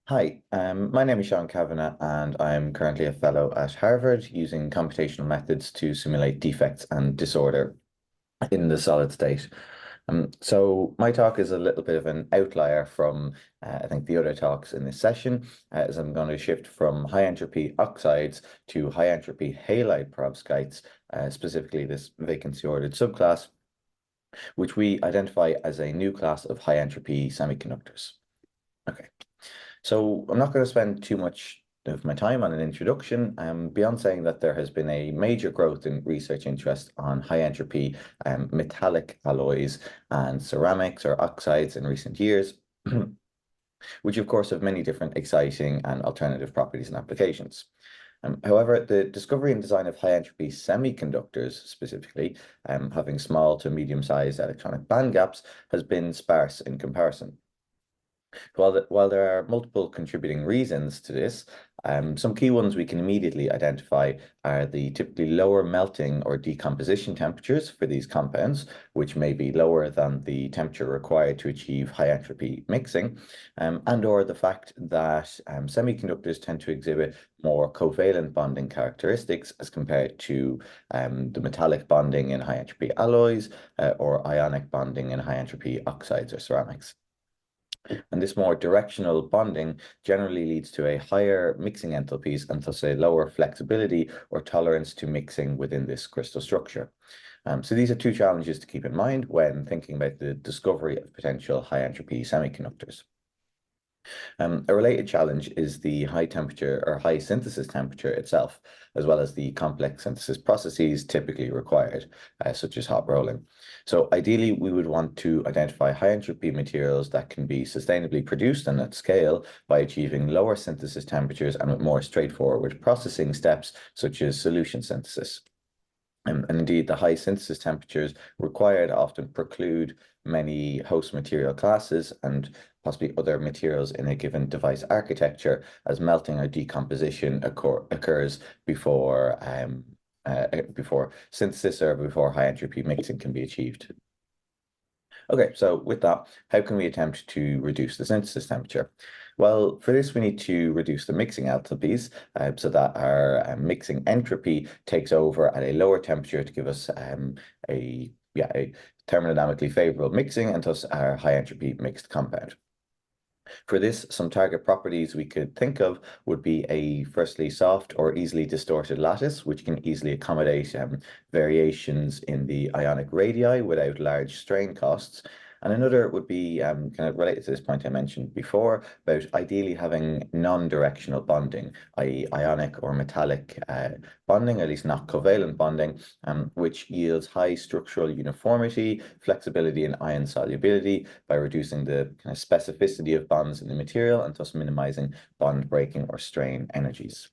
Hi, my name is Sean Kavanagh, and I'm currently a fellow at Harvard using computational methods to simulate defects and disorder in the solid state. So my talk is a little bit of an outlier from, I think, the other talks in this session, as I'm going to shift from high entropy oxides to high entropy halide perovskites, specifically this vacancy-ordered subclass, which we identify as a new class of high entropy semiconductors. Okay. So I'm not going to spend too much of my time on an introduction, beyond saying that there has been a major growth in research interest on high entropy metallic alloys and ceramics or oxides in recent years, which of course have many different exciting and alternative properties and applications. However, the discovery and design of high entropy semiconductors, specifically having small to medium-sized electronic band gaps, has been sparse in comparison. While there are multiple contributing reasons to this, some key ones we can immediately identify are the typically lower melting or decomposition temperatures for these compounds, which may be lower than the temperature required to achieve high entropy mixing, and or the fact that semiconductors tend to exhibit more covalent bonding characteristics as compared to the metallic bonding in high entropy alloys or ionic bonding in high entropy oxides or ceramics. And this more directional bonding generally leads to a higher mixing enthalpies and thus a lower flexibility or tolerance to mixing within this crystal structure. So these are two challenges to keep in mind when thinking about the discovery of potential high entropy semiconductors. A related challenge is the high temperature or high synthesis temperature itself, as well as the complex synthesis processes typically required, such as hot rolling. So ideally, we would want to identify high entropy materials that can be sustainably produced and at scale by achieving lower synthesis temperatures and with more straightforward processing steps, such as solution synthesis. And indeed, the high synthesis temperatures required often preclude many host material classes and possibly other materials in a given device architecture, as melting or decomposition occurs before synthesis or before high entropy mixing can be achieved. Okay, so with that, how can we attempt to reduce the synthesis temperature? Well, for this, we need to reduce the mixing enthalpies so that our mixing entropy takes over at a lower temperature to give us a thermodynamically favorable mixing and thus our high entropy mixed compound. For this, some target properties we could think of would be a firstly soft or easily distorted lattice, which can easily accommodate variations in the ionic radii without large strain costs. And another would be kind of related to this point I mentioned before about ideally having non-directional bonding, i.e. ionic or metallic bonding, at least not covalent bonding, which yields high structural uniformity, flexibility, and ion solubility by reducing the kind of specificity of bonds in the material and thus minimizing bond breaking or strain energies.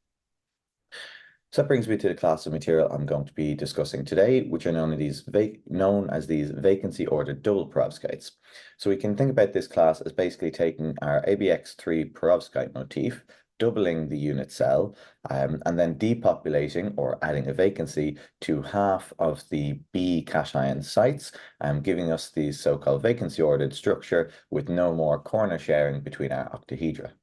So that brings me to the class of material I'm going to be discussing today, which are known as these vacancy-ordered double perovskites. So we can think about this class as basically taking our ABX3 perovskite motif, doubling the unit cell, and then depopulating or adding a vacancy to half of the B cation sites, giving us the so-called vacancy-ordered structure with no more corner sharing between our octahedra.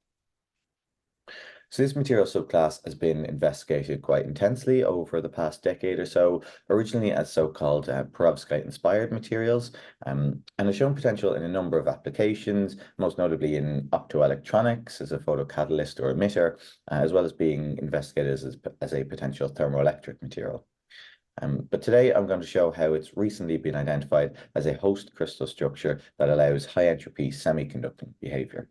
So this material subclass has been investigated quite intensely over the past decade or so, originally as so-called perovskite-inspired materials, and has shown potential in a number of applications, most notably in optoelectronics as a photocatalyst or emitter, as well as being investigated as a potential thermoelectric material. But today I'm going to show how it's recently been identified as a host crystal structure that allows high entropy semiconducting behavior.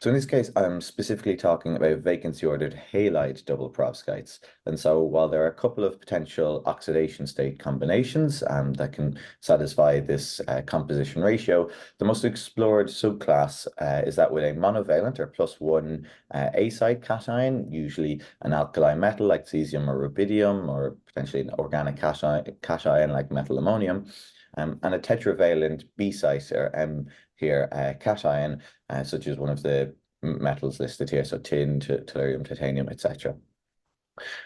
So in this case, I'm specifically talking about vacancy-ordered halide double perovskites. And so while there are a couple of potential oxidation state combinations that can satisfy this composition ratio, the most explored subclass is that with a monovalent or +1 A-side cation, usually an alkali metal like cesium or rubidium, or potentially an organic cation like metal ammonium, and a tetravalent B-site or M here cation, such as one of the metals listed here, so tin, tellurium, titanium, etc.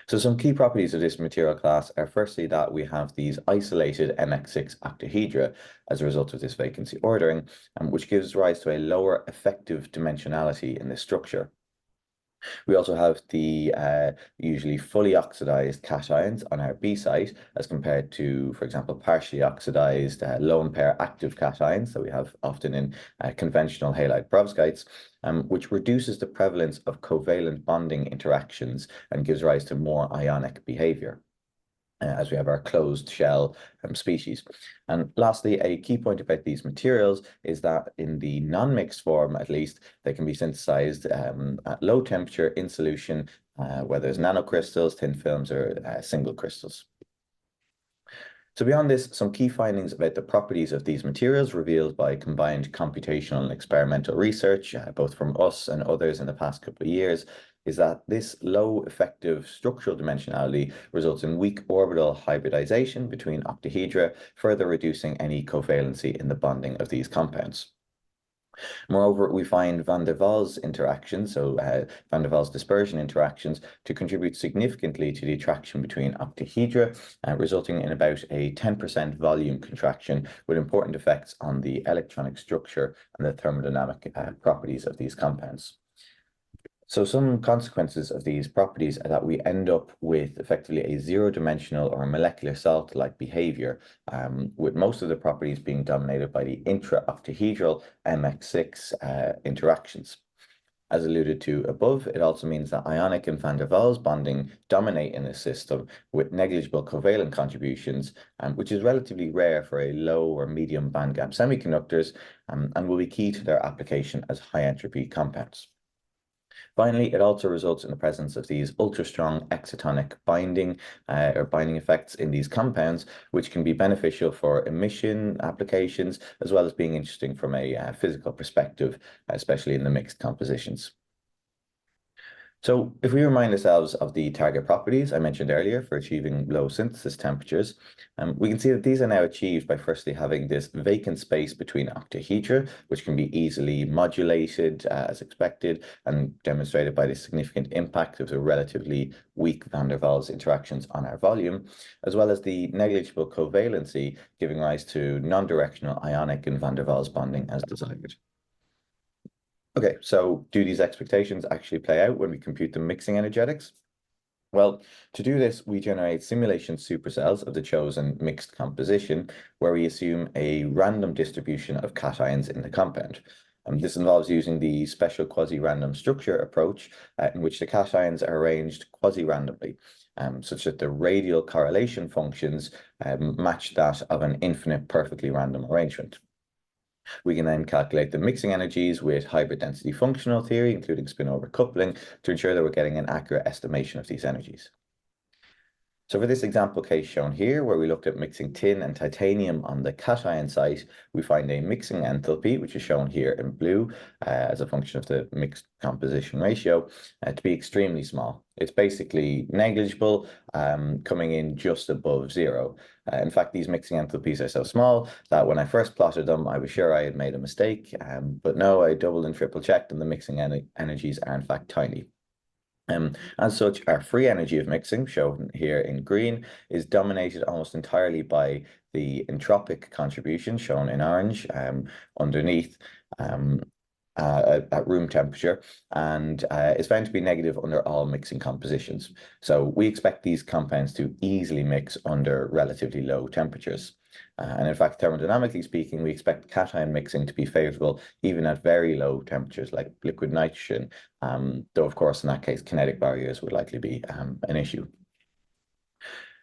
So some key properties of this material class are firstly that we have these isolated MX6 octahedra as a result of this vacancy ordering, which gives rise to a lower effective dimensionality in this structure. We also have the usually fully oxidized cations on our B site as compared to, for example, partially oxidized lone pair active cations that we have often in conventional halide perovskites, which reduces the prevalence of covalent bonding interactions and gives rise to more ionic behavior. As we have our closed shell species. And lastly, a key point about these materials is that in the non-mixed form, at least, they can be synthesized at low temperature in solution, whether it's nanocrystals, thin films, or single crystals. So beyond this, some key findings about the properties of these materials revealed by combined computational and experimental research, both from us and others in the past couple of years, is that this low effective structural dimensionality results in weak orbital hybridization between octahedra, further reducing any covalency in the bonding of these compounds. Moreover, we find van der Waals interactions, so van der Waals dispersion interactions, to contribute significantly to the attraction between octahedra, resulting in about a 10% volume contraction with important effects on the electronic structure and the thermodynamic properties of these compounds. So some consequences of these properties are that we end up with effectively a zero-dimensional or molecular salt-like behavior, with most of the properties being dominated by the intra-octahedral MX6 interactions. As alluded to above, it also means that ionic and van der Waals bonding dominate in this system with negligible covalent contributions, which is relatively rare for a low or medium bandgap semiconductors, and will be key to their application as high-entropy compounds. Finally, it also results in the presence of these ultra-strong excitonic binding or binding effects in these compounds, which can be beneficial for emission applications, as well as being interesting from a physical perspective, especially in the mixed compositions. So if we remind ourselves of the target properties I mentioned earlier for achieving low synthesis temperatures, we can see that these are now achieved by firstly having this vacant space between octahedra, which can be easily modulated as expected and demonstrated by the significant impact of the relatively weak van der Waals interactions on our volume, as well as the negligible covalency giving rise to non-directional ionic and van der Waals bonding as desired. Okay, so do these expectations actually play out when we compute the mixing energetics? Well, to do this, we generate simulation supercells of the chosen mixed composition, where we assume a random distribution of cations in the compound. This involves using the special quasi-random structure approach, in which the cations are arranged quasi-randomly, such that the radial correlation functions match that of an infinite perfectly random arrangement. We can then calculate the mixing energies with hybrid density functional theory, including spin-over coupling, to ensure that we're getting an accurate estimation of these energies. So for this example case shown here, where we looked at mixing tin and titanium on the cation site, we find a mixing enthalpy, which is shown here in blue as a function of the mixed composition ratio, to be extremely small. It's basically negligible, coming in just above zero. In fact, these mixing enthalpies are so small that when I first plotted them, I was sure I had made a mistake, but no, I double and triple checked, and the mixing energies are in fact tiny. As such, our free energy of mixing, shown here in green, is dominated almost entirely by the entropic contribution, shown in orange, underneath at room temperature, and is found to be negative under all mixing compositions. So we expect these compounds to easily mix under relatively low temperatures. And in fact, thermodynamically speaking, we expect cation mixing to be favorable even at very low temperatures like liquid nitrogen, though of course in that case kinetic barriers would likely be an issue.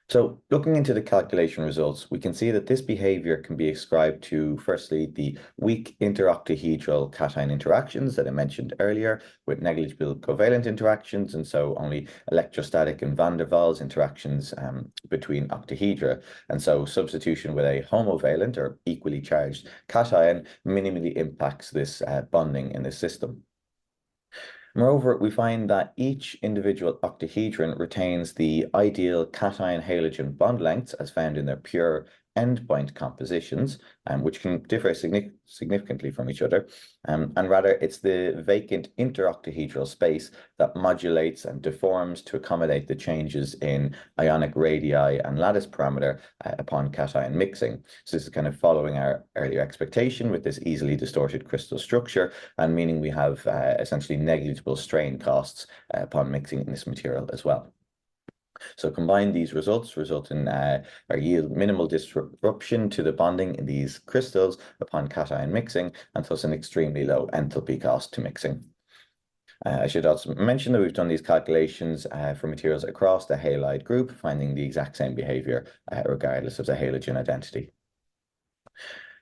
So looking into the calculation results, we can see that this behavior can be ascribed to, firstly, the weak interoctahedral cation interactions that I mentioned earlier, with negligible covalent interactions, and so only electrostatic and van der Waals interactions between octahedra. And so substitution with a homovalent or equally charged cation minimally impacts this bonding in the system. Moreover, we find that each individual octahedron retains the ideal cation-halogen bond lengths as found in their pure endpoint compositions, which can differ significantly from each other. And rather, it's the vacant interoctahedral space that modulates and deforms to accommodate the changes in ionic radii and lattice parameter upon cation mixing. So this is kind of following our earlier expectation with this easily distorted crystal structure, and meaning we have essentially negligible strain costs upon mixing in this material as well. So combined, these results result in or yield minimal disruption to the bonding in these crystals upon cation mixing, and thus an extremely low enthalpy cost to mixing. I should also mention that we've done these calculations for materials across the halide group, finding the exact same behavior regardless of the halogen identity.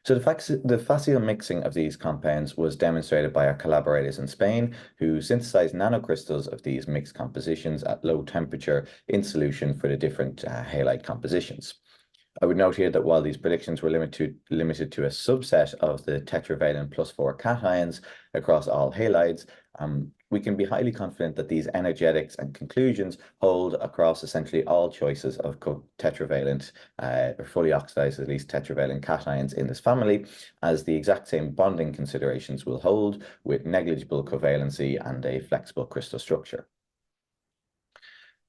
So the facile mixing of these compounds was demonstrated by our collaborators in Spain, who synthesized nanocrystals of these mixed compositions at low temperature in solution for the different halide compositions. I would note here that while these predictions were limited to a subset of the tetravalent +4 cations across all halides, we can be highly confident that these energetics and conclusions hold across essentially all choices of tetravalent or fully oxidized, at least tetravalent cations in this family, as the exact same bonding considerations will hold with negligible covalency and a flexible crystal structure.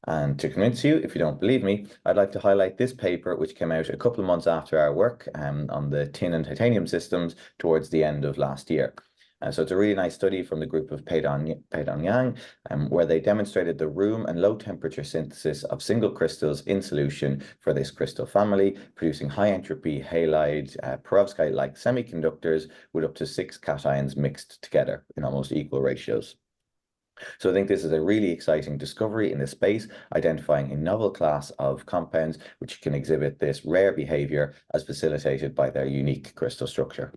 And to convince you, if you don't believe me, I'd like to highlight this paper, which came out a couple of months after our work on the tin and titanium systems towards the end of last year. So it's a really nice study from the group of Peidong Yang, where they demonstrated the room and low temperature synthesis of single crystals in solution for this crystal family, producing high entropy halide perovskite-like semiconductors with up to 6 cations mixed together in almost equal ratios. So I think this is a really exciting discovery in this space, identifying a novel class of compounds which can exhibit this rare behavior as facilitated by their unique crystal structure.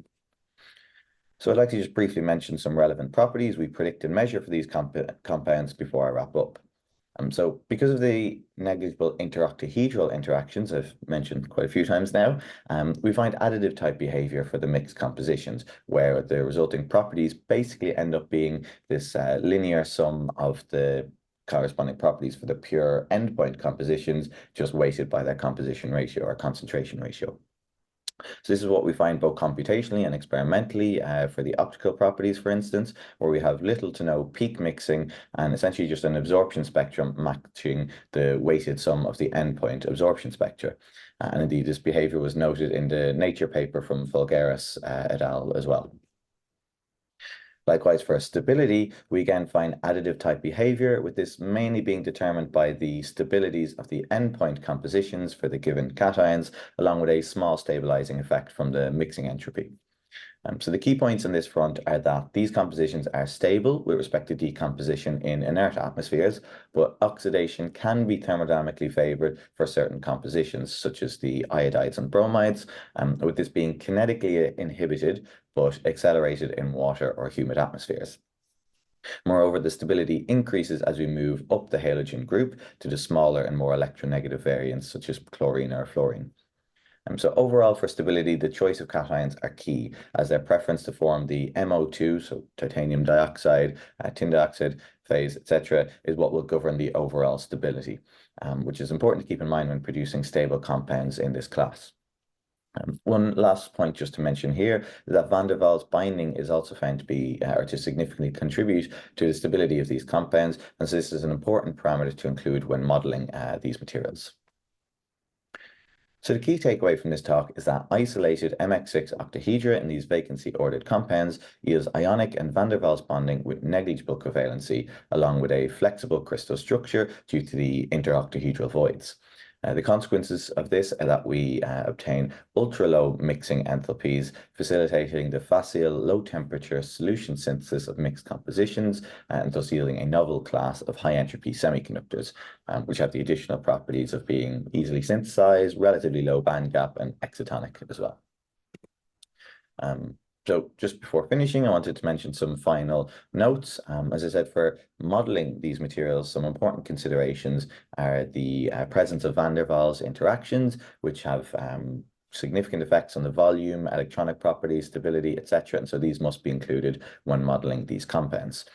So I'd like to just briefly mention some relevant properties we predict and measure for these compounds before I wrap up. So because of the negligible interoctahedral interactions I've mentioned quite a few times now, we find additive type behavior for the mixed compositions, where the resulting properties basically end up being this linear sum of the corresponding properties for the pure endpoint compositions, just weighted by their composition ratio or concentration ratio. So this is what we find both computationally and experimentally for the optical properties, for instance, where we have little to no peak mixing and essentially just an absorption spectrum matching the weighted sum of the endpoint absorption spectra. And indeed, this behavior was noted in the Nature paper from Folgaris et al. As well. Likewise, for stability, we again find additive type behavior, with this mainly being determined by the stabilities of the endpoint compositions for the given cations, along with a small stabilizing effect from the mixing entropy. So the key points on this front are that these compositions are stable with respect to decomposition in inert atmospheres, but oxidation can be thermodynamically favored for certain compositions, such as the iodides and bromides, with this being kinetically inhibited, but accelerated in water or humid atmospheres. Moreover, the stability increases as we move up the halogen group to the smaller and more electronegative variants, such as chlorine or fluorine. So overall, for stability, the choice of cations are key, as their preference to form the MO2, so titanium dioxide, tin dioxide phase, etc., is what will govern the overall stability, which is important to keep in mind when producing stable compounds in this class. One last point just to mention here is that van der Waals binding is also found to be or to significantly contribute to the stability of these compounds, and so this is an important parameter to include when modeling these materials. So the key takeaway from this talk is that isolated MX6 octahedra in these vacancy-ordered compounds yields ionic and van der Waals bonding with negligible covalency, along with a flexible crystal structure due to the interoctahedral voids. The consequences of this are that we obtain ultra-low mixing enthalpies, facilitating the facile low-temperature solution synthesis of mixed compositions, and thus yielding a novel class of high-entropy semiconductors, which have the additional properties of being easily synthesized, relatively low band gap, and excitonic as well. So just before finishing, I wanted to mention some final notes. As I said, for modeling these materials, some important considerations are the presence of van der Waals interactions, which have significant effects on the volume, electronic properties, stability, etc. And so these must be included when modeling these compounds.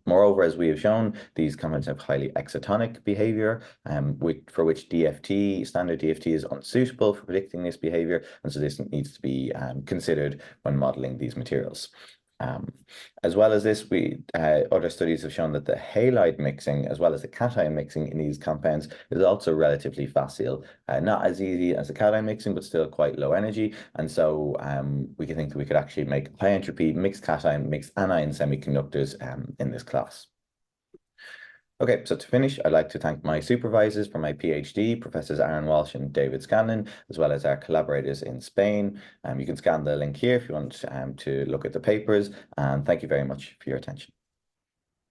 Moreover, as we have shown, these compounds have highly excitonic behavior, for which standard DFT is unsuitable for predicting this behavior, and so this needs to be considered when modeling these materials. As well as this, other studies have shown that the halide mixing, as well as the cation mixing in these compounds, is also relatively facile. Not as easy as the cation mixing, but still quite low energy. And so we can think that we could actually make high entropy mixed cation, mixed anion semiconductors in this class. Okay, so to finish, I'd like to thank my supervisors for my PhD, Professors Aaron Walsh and David Scanlon, as well as our collaborators in Spain. You can scan the link here if you want to look at the papers, and thank you very much for your attention.